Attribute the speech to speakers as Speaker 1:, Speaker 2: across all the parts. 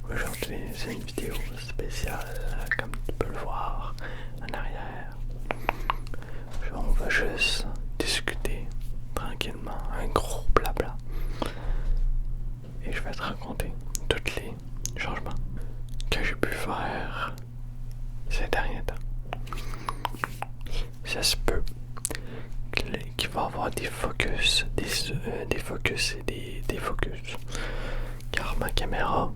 Speaker 1: Aujourd'hui, c'est une vidéo spéciale, comme tu peux le voir en arrière. On va juste discuter tranquillement, un gros blabla. Et je vais te raconter tous les changements que j'ai pu faire ces derniers temps. Ça se peut qu'il va y avoir des focus, des focus et des focus. Car ma caméra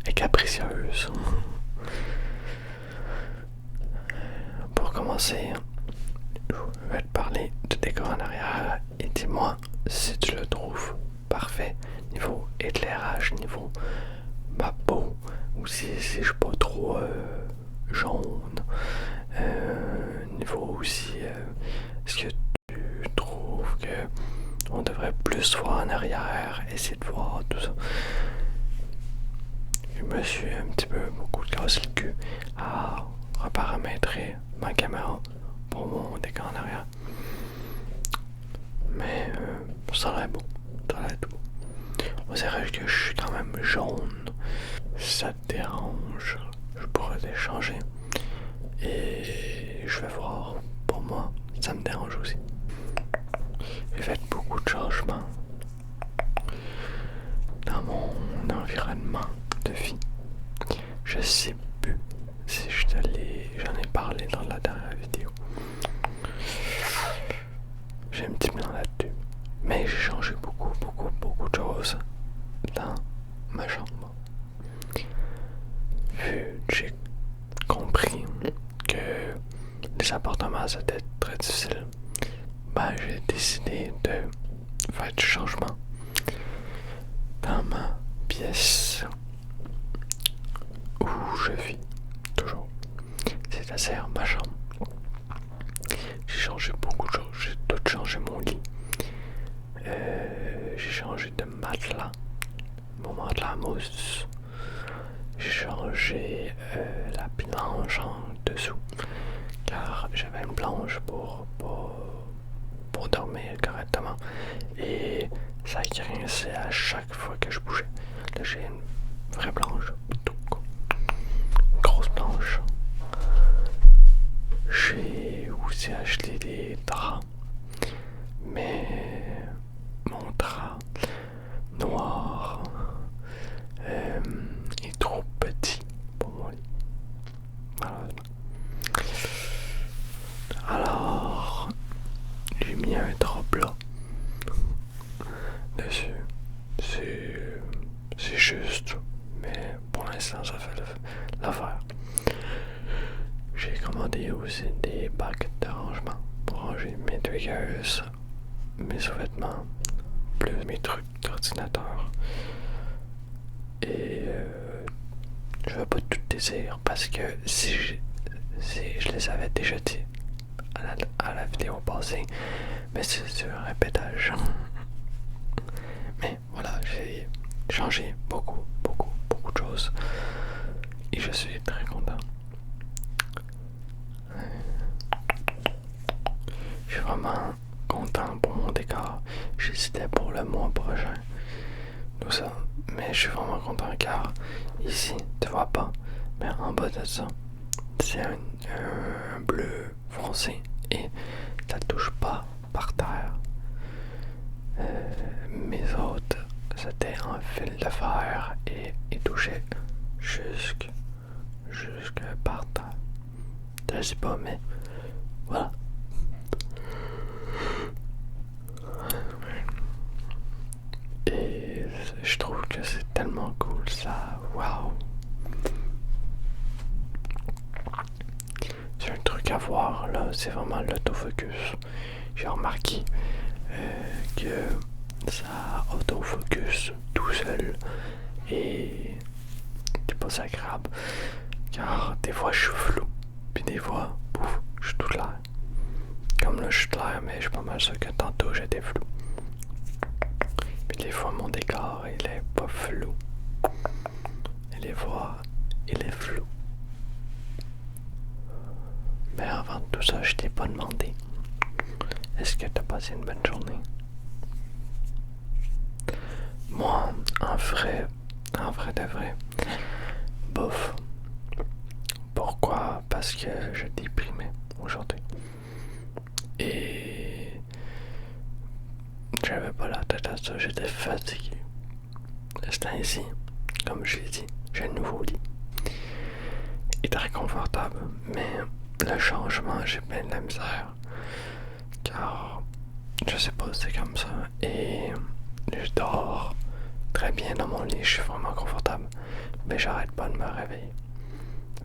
Speaker 1: est capricieuse. Pour commencer, je vais te parler du décor en arrière et dis-moi si tu le trouves parfait niveau éclairage, niveau ma peau, ou si je suis pas trop jaune, niveau aussi est-ce que tu trouves que on devrait plus voir en arrière, essayer de voir tout ça. Je me suis un petit peu beaucoup cassé le cul à reparamétrer ma caméra pour mon décor en arrière. Mais ça a l'air beau, ça a l'air tout beau. On dirait que je suis quand même jaune. Si ça te dérange, je pourrais les changer. Et je vais voir, pour moi, ça me dérange aussi. J'ai fait beaucoup de changements dans mon environnement de vie. Je sais plus si j'en ai parlé dans la dernière vidéo. J'ai un petit peu là-dessus. Mais j'ai changé beaucoup de choses dans ma chambre. Vu que j'ai compris que les appartements c'était très difficile, j'ai décidé de faire du changement dans ma pièce où je vis toujours, c'est-à-dire ma chambre. J'ai changé beaucoup de choses, j'ai tout changé mon lit, j'ai changé de matelas, mon matelas mousse, j'ai changé la planche en dessous car j'avais une planche pour dormir correctement et ça grinçait à chaque fois que je bougeais. Là j'ai une vraie planche, une grosse planche. J'ai aussi acheté des draps, mais mon drap noir est trop petit pour mon lit, malheureusement. Alors j'ai mis un drap plat dessus. C'est juste, mais pour l'instant ça fait l'affaire. J'ai commandé aussi des bacs de rangement pour ranger mes tweakers, mes sous-vêtements, plus mes trucs d'ordinateur. Et je vais pas tout dire parce que si je les avais déjà dit à la vidéo passée, mais c'est un répétage. Mais voilà, j'ai changé beaucoup de choses et je suis très content. Je suis vraiment content pour mon décor. J'hésitais pour le mois prochain, tout ça, mais je suis vraiment content car ici, tu vois pas, mais en bas de ça, c'est un bleu foncé et ça touche pas par terre. Mes autres, c'était en fil de fer et ils touchaient jusque par terre. Je sais pas, mais voilà. Et je trouve que c'est tellement cool ça. Waouh! C'est un truc à voir là, c'est vraiment l'autofocus. J'ai remarqué que ça autofocus tout seul et c'est pas agréable car des fois je suis flou puis des fois pouf, je suis tout clair. Comme là je suis clair, mais je suis pas mal sûr que tantôt j'étais flou. Puis des fois mon décor il est pas flou et des fois il est flou. Mais avant tout ça, je t'ai pas demandé, est-ce Est-ce que t'as passé une bonne journée? Moi, en vrai de vrai, bof. Pourquoi? Parce que je déprimais aujourd'hui. Et j'avais pas la tête à ça, j'étais fatigué. C'est ainsi, comme je l'ai dit, j'ai un nouveau lit. Il est très confortable, mais le changement, j'ai plein de la misère. Car, je sais pas, c'est comme ça. Et je dors très bien dans mon lit, je suis vraiment confortable. Mais j'arrête pas de me réveiller.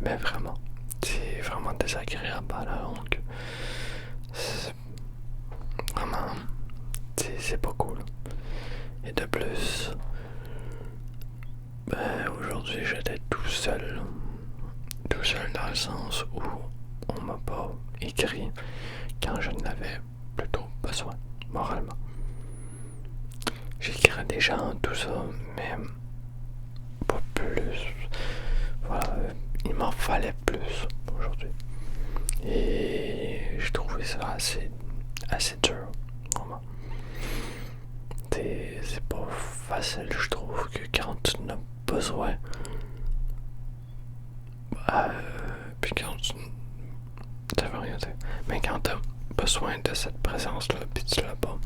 Speaker 1: Mais vraiment, c'est vraiment désagréable à la longue. C'est vraiment, c'est pas cool. Et de plus, aujourd'hui j'étais tout seul. Tout seul dans le sens où on m'a pas écrit quand je n'avais plutôt besoin, moralement. J'écris des gens, tout ça, mais pas plus. Voilà, il m'en fallait plus aujourd'hui. Et je trouvais ça assez dur, vraiment. C'est pas facile, je trouve, que quand tu en as besoin, puis quand ça veut rien dire, mais quand t'as besoin de cette présence-là, puis tu l'as pas,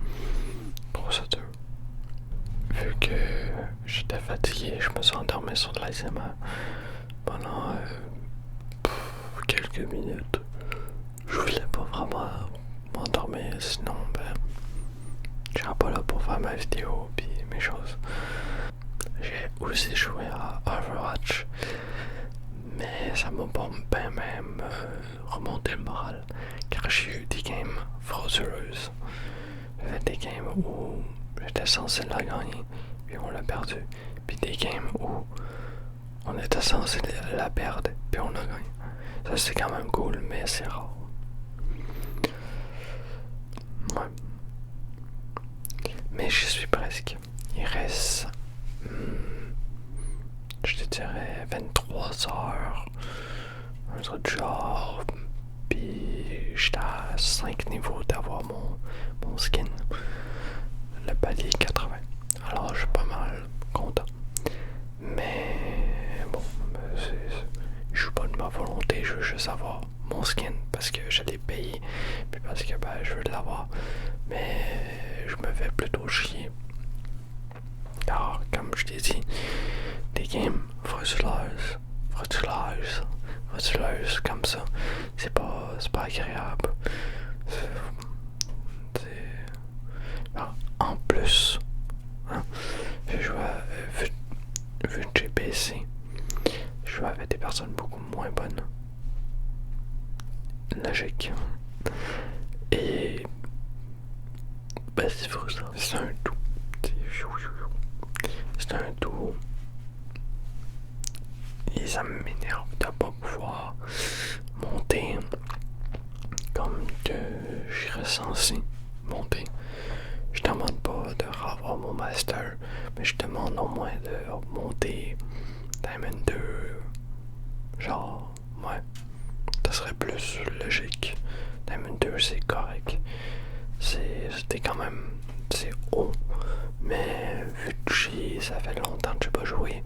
Speaker 1: je trouve ça dur. Vu que j'étais fatigué, je me suis endormi sur de l'ASMR pendant quelques minutes. Je voulais pas vraiment m'endormir, sinon je serais pas là pour faire ma vidéo puis mes choses. J'ai aussi joué à Overwatch, mais ça m'a pas bien même remonté le moral, car j'ai eu des games frauduleuses. J'avais des games où j'étais censé la gagner, puis on l'a perdu. Puis des games où on était censé la perdre, puis on l'a gagné. Ça c'est quand même cool, mais c'est rare. Ouais. Mais j'y suis presque. Il reste, je te dirais, 23 heures. Un truc du genre. Puis j'étais à 5 niveaux d'avoir mon skin. Le palier 80. Alors je suis pas mal content. Mais bon, je suis pas de ma volonté, je veux juste avoir mon skin parce que je l'ai payé, puis parce que je veux l'avoir. Mais je me fais plutôt chier. Alors, comme je t'ai dit, des games frauduleuses comme ça, c'est pas agréable. Alors, en plus, hein, je joue vu que j'ai PC, je joue avec des personnes beaucoup moins bonnes. Logique. Et c'est frustrant. C'est un tout. C'est un tout. Et ça m'énerve de pas pouvoir monter comme que je serais censé monter. Je demande pas de revoir mon master, mais je demande au moins de monter Diamond 2. Genre, ouais, ça serait plus logique. Diamond 2 c'est correct. C'était quand même, c'est haut, mais vu que ça fait longtemps que j'ai pas joué,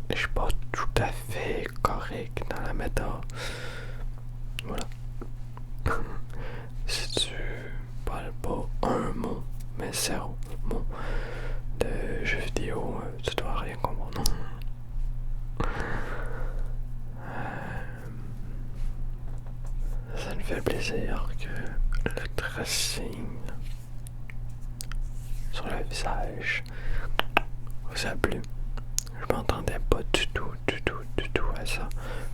Speaker 1: je suis pas tout à fait correct dans la méta. Voilà. Si tu parles pas un mot, mais 0 mot de jeux vidéo, tu dois rien comprendre. Ça me fait plaisir que le tracing sur le visage vous a plu. Je m'entendais pas du tout à ça.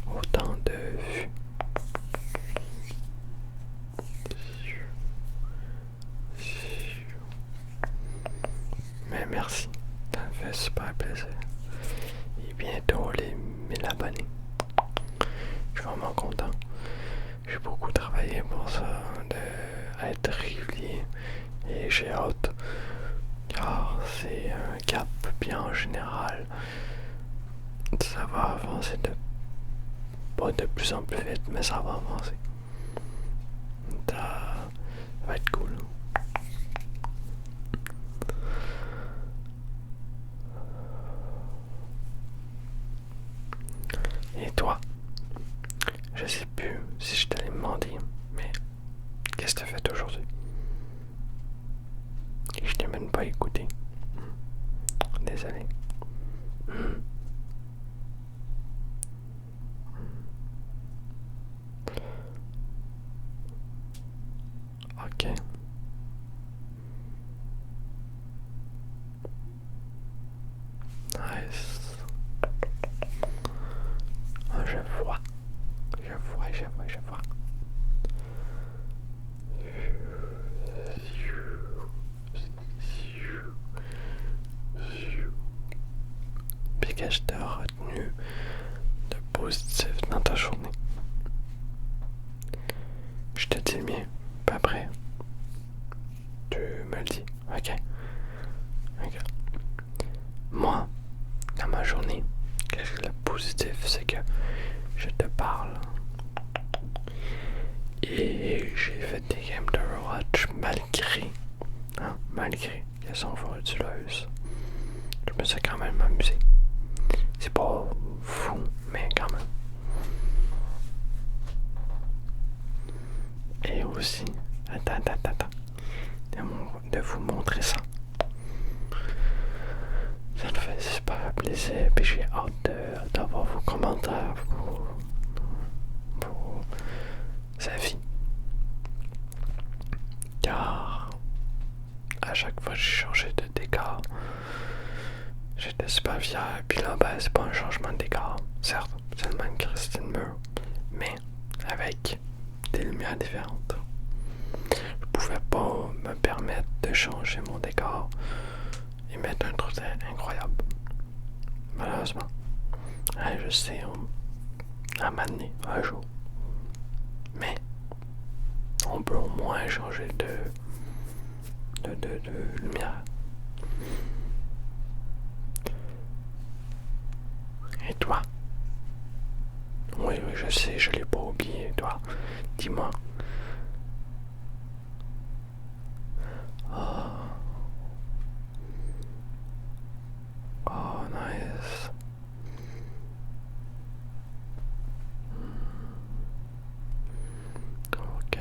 Speaker 1: Autant de vues. Mais merci, ça me fait super plaisir. Et bientôt les 1000 abonnés. Je suis vraiment content. J'ai beaucoup travaillé pour ça, d'être régulier. Et j'ai hâte. Car c'est un cap, bien en général, ça va avancer pas de plus en plus vite, mais ça va avancer. Ça va être cool. Et toi? Je sais plus si je t'allais me demander, mais qu'est-ce que t'as fait aujourd'hui? Je t'ai même pas écouté. Désolé. Ok. Nice. Ah, je vois. Je vois. Puis qu'est-ce que t'as retenu de positif dans ta journée? Je te dis le mien, pas après. Tu me le dis, ok? Ok. Moi, dans ma journée, qu'est-ce que le positif, c'est que je te parle. Et j'ai fait des games d'Overwatch malgré qu'elles sont frauduleuses. Je me suis quand même amusé. C'est pas fou, mais quand même. Et aussi, attends, de vous montrer ça. Ça me fait super plaisir, puis j'ai hâte d'avoir vos commentaires, vos avis. Car à chaque fois que j'ai changé de décor, j'étais super fier. Puis là, ben, c'est pas un changement de décor. Certes, c'est le même Christine Mur, mais avec des lumières différentes. Je pouvais pas me permettre de changer mon décor et mettre un truc incroyable. Malheureusement. Je sais, à m'amener un jour. Mais on peut au moins changer de lumière. Et toi? Oui, je sais, je l'ai pas oublié, toi. Dis-moi. Oh, nice. Ok.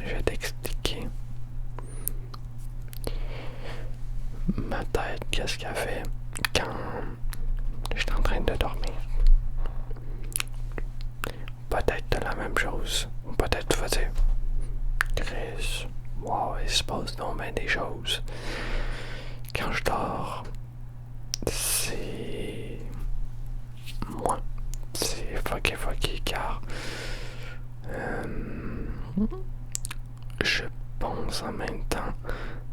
Speaker 1: Je vais t'expliquer ma tête, qu'est-ce qu'elle fait quand j'étais en train de dormir. Peut-être la même chose, ou peut-être tu vas dire, Chris, wow, il se passe donc bien des choses. Quand je dors, c'est moi. C'est fucké car je pense en même temps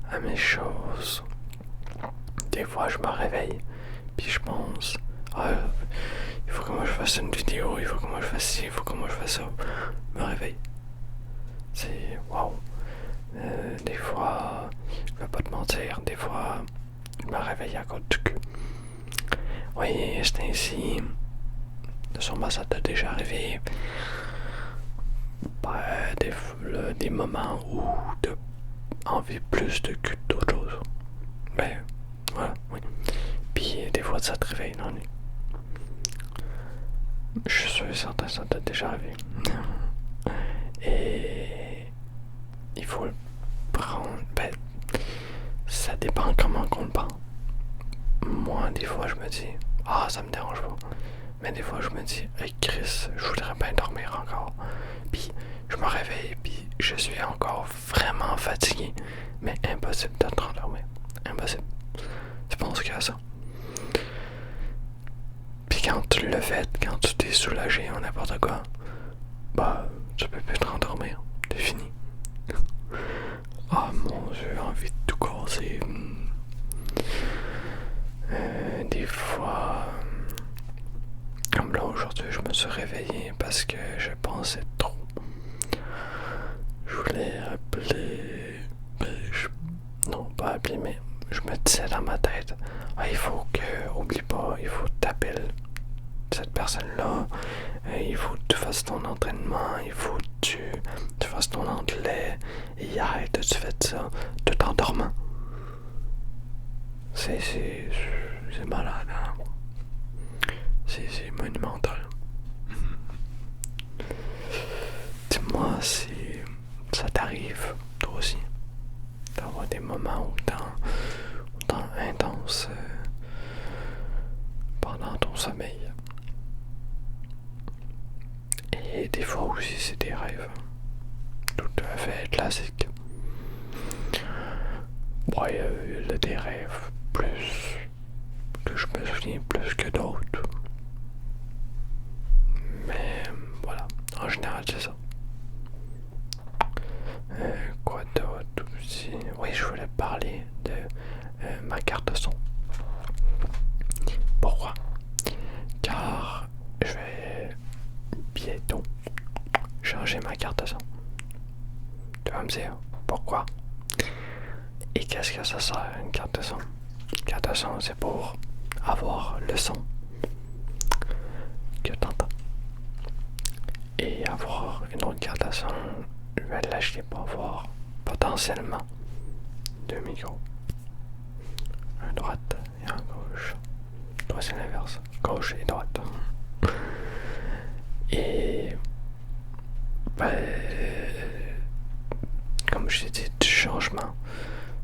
Speaker 1: à mes choses. Des fois je me réveille puis je pense il faut que moi je fasse une vidéo, il faut que moi je fasse ci, il faut que moi je fasse ça. Je me réveille. C'est wow. Des fois, je vais pas te mentir, des fois je me réveille à côté du cul. Oui, c'est ainsi. Sûrement ça t'a déjà arrivé. Des moments où t'as envie plus de cul que d'autres choses. Ben, voilà, oui. Puis des fois ça te réveille dans la nuit. Je suis sûr et certain que ça t'a déjà arrivé. Et il faut le prendre. Ben, ça dépend comment qu'on le prend. Moi, des fois, je me dis, ça me dérange pas. Mais des fois, je me dis, hey Chris, je voudrais bien dormir encore. Puis, je me réveille, puis je suis encore vraiment fatigué. Mais impossible de te rendormir. Impossible. Tu penses qu'à ça. Puis quand tu le fais, quand tu t'es soulagé en n'importe quoi, bah, tu peux plus te rendormir. C'est fini. Oh mon Dieu, j'ai envie de tout casser. Des fois, comme là aujourd'hui, je me suis réveillé parce que je pensais trop. Je voulais appeler. Non, pas Puis, mais je me disais dans ma tête, ah, il faut que, oublie pas, il faut t'appeler cette personne-là, il faut que tu fasses ton entraînement, il faut que tu fasses ton anglais. Et hier, tu fait ça tout en dormant. C'est malade, hein? C'est monumental. Dis-moi si ça t'arrive, toi aussi, d'avoir des moments autant intenses pendant ton sommeil. Et des fois aussi, c'est des rêves tout à fait classiques. Bon, il y a des rêves plus que je me souviens plus que d'autres. Mais voilà, en général, c'est ça. Quoi d'autre aussi? Oui, je voulais parler de ma carte son. Pourquoi? Car je vais bientôt changer ma carte son. Tu vas me dire pourquoi? Et qu'est-ce que ça sert, une carte son? Une carte son, c'est pour avoir le son que t'entends. Et avoir une autre carte son, je vais l'acheter pour avoir potentiellement deux micros. Un à droite et un à gauche. Toi, c'est l'inverse. Gauche et droite. Et comme je t'ai dit, du changement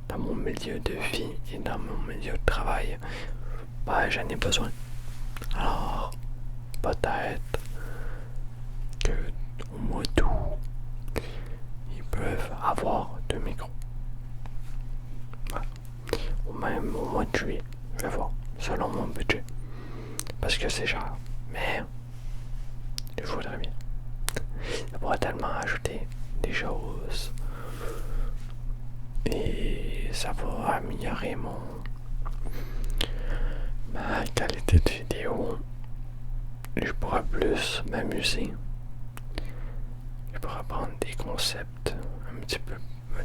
Speaker 1: dans mon milieu de vie et dans mon milieu de travail, j'en ai besoin. Alors, peut-être que au mois d'août, ils peuvent avoir deux micros. Voilà. Ou même au mois de juillet, je vais voir, selon mon budget. Parce que c'est cher. Mais je voudrais bien. Ça pourrait tellement ajouter des choses. Et ça va améliorer ma qualité de vidéo. Je pourrais plus m'amuser. Je pourrais prendre des concepts un petit peu,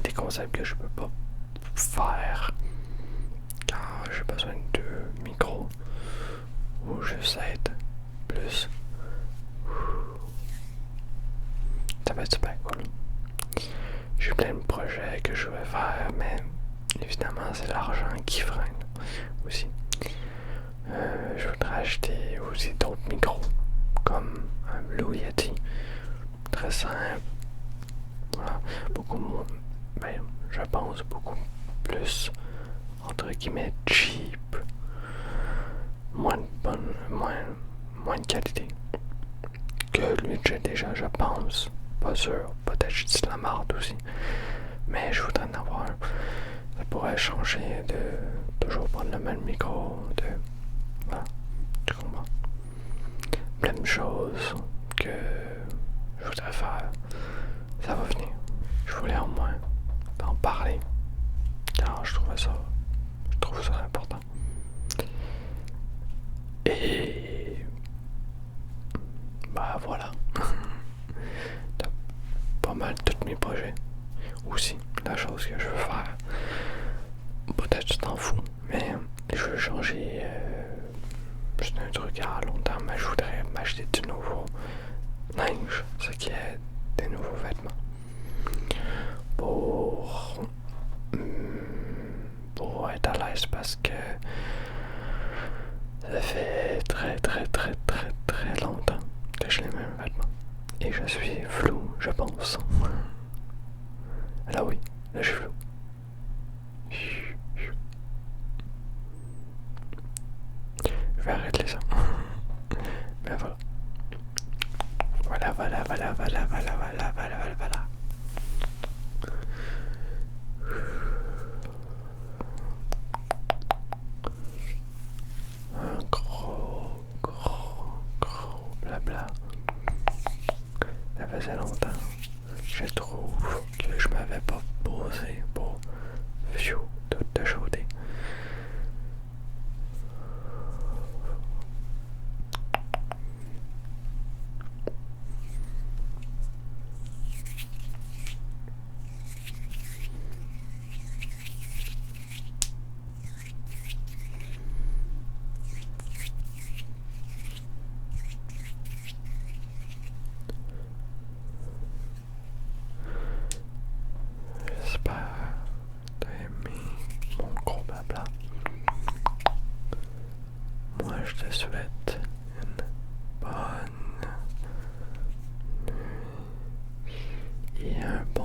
Speaker 1: des concepts que je peux pas faire car j'ai besoin de deux micros ou juste être plus. Ça va être super cool. J'ai plein de projets que je vais faire, mais évidemment c'est l'argent qui freine aussi. Je voudrais acheter aussi d'autres micros comme un Blue Yeti, très simple. Voilà, beaucoup moins, je pense beaucoup plus entre guillemets cheap, moins de qualité que lui que j'ai déjà, je pense. Pas sûr, peut-être je dis de la marde aussi, mais je voudrais en avoir un. Ça pourrait changer de toujours prendre le même micro, voilà, tu comprends? Plein de choses que je voudrais faire, ça va venir. Je voulais au moins en parler, car je trouve ça important. Et voilà. T'as pas mal tous mes projets. Aussi, la chose que je veux faire. Peut-être tu t'en fous, mais je veux changer juste un truc à long terme, mais je voudrais m'acheter du nouveau linge, ce qui est des nouveaux vêtements. Pour être à l'aise parce que ça fait très très très très très longtemps que j'ai les mêmes vêtements. Et je suis flou, je pense. Là oui, là je suis flou. Je vais arrêter ça. Mais voilà. Voilà. Un gros blabla. Ça faisait longtemps. Je trouve que je m'avais pas posé pour un bon